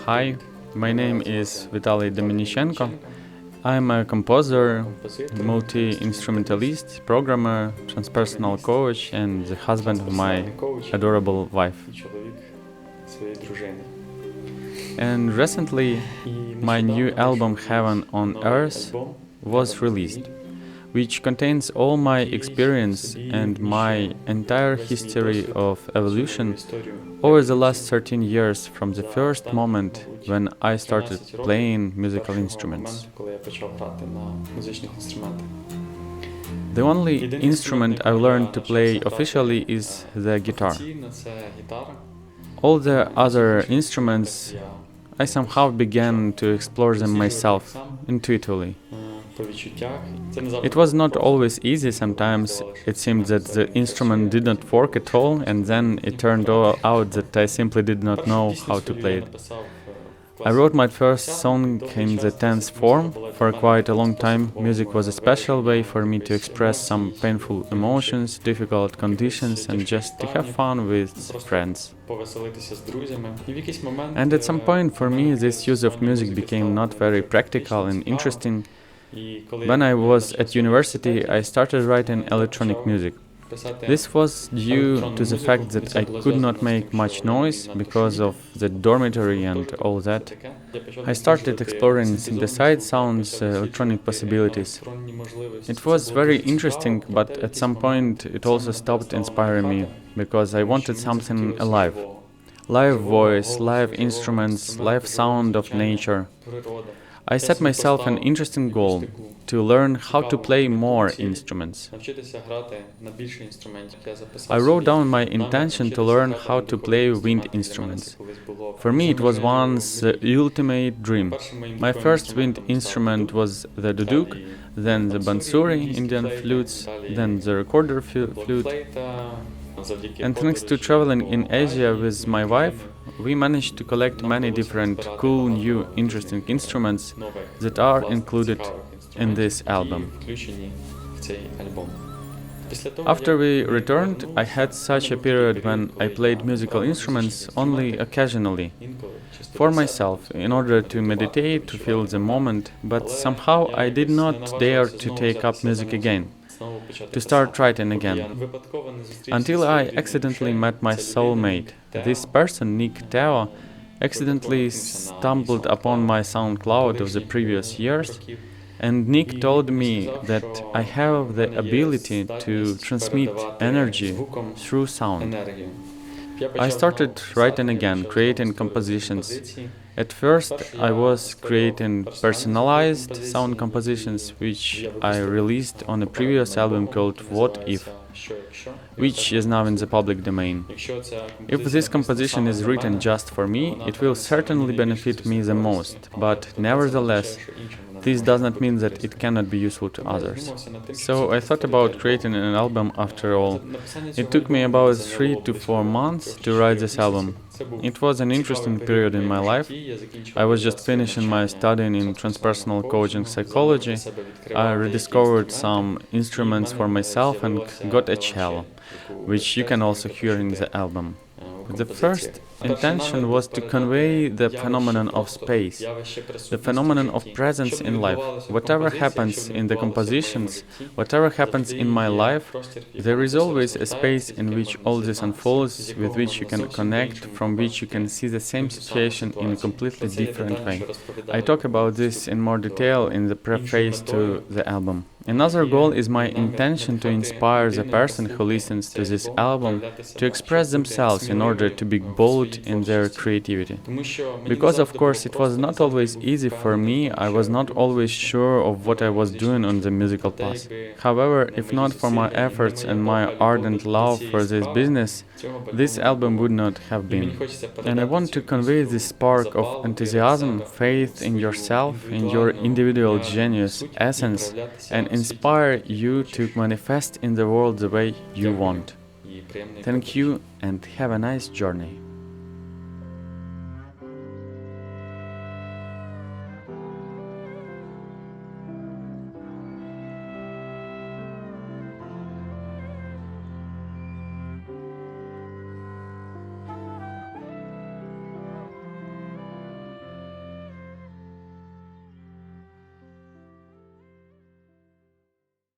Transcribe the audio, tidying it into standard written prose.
Hi, my name is Vitalii Dominichenko. I'm a composer, multi-instrumentalist, programmer, transpersonal coach, and the husband of my adorable wife. And recently, my new album Heaven on Earth was released, which contains all my experience and my entire history of evolution over the last 13 years from the first moment when I started playing musical instruments. The only instrument I've learned to play officially is the guitar. All the other instruments, I somehow began to explore them myself, intuitively. It was not always easy. Sometimes it seemed that the instrument did not work at all, and then it turned out that I simply did not know how to play it. I wrote my first song in the tense form. For quite a long time, music was a special way for me to express some painful emotions, difficult conditions, and just to have fun with friends. And at some point, for me, this use of music became not very practical and interesting. When I was at university, I started writing electronic music. This was due to the fact that I could not make much noise because of the dormitory and all that. I started exploring synthesized sounds, electronic possibilities. It was very interesting, but at some point it also stopped inspiring me because I wanted something alive. Live voice, live instruments, live sound of nature. I set myself an interesting goal to learn how to play more instruments. I wrote down my intention to learn how to play wind instruments. For me, it was once the ultimate dream. My first wind instrument was the duduk, then the bansuri, Indian flutes, then the recorder flute. And thanks to traveling in Asia with my wife, we managed to collect many different cool, new, interesting instruments that are included in this album. After we returned, I had such a period when I played musical instruments only occasionally, for myself, in order to meditate, to feel the moment, but somehow I did not dare to take up music again, to start writing again, until I accidentally met my soulmate. This person, Nick Teo, accidentally stumbled upon my SoundCloud of the previous years, and Nick told me that I have the ability to transmit energy through sound. I started writing again, creating compositions. At first, I was creating personalized sound compositions, which I released on a previous album called What If, which is now in the public domain. If this composition is written just for me, it will certainly benefit me the most, but nevertheless, this does not mean that it cannot be useful to others. So I thought about creating an album after all. It took me about 3 to 4 months to write this album. It was an interesting period in my life. I was just finishing my studying in transpersonal coaching psychology. I rediscovered some instruments for myself and got a cello, which you can also hear in the album. The first intention was to convey the phenomenon of space, the phenomenon of presence in life. Whatever happens in the compositions, whatever happens in my life, there is always a space in which all this unfolds, with which you can connect, from which you can see the same situation in a completely different way. I talk about this in more detail in the preface to the album. Another goal is my intention to inspire the person who listens to this album to express themselves in order to be bold in their creativity. Because of course it was not always easy for me, I was not always sure of what I was doing on the musical path. However, if not for my efforts and my ardent love for this business, this album would not have been. And I want to convey this spark of enthusiasm, faith in yourself, in your individual genius, essence, and inspire you to manifest in the world the way you want. Thank you and have a nice journey.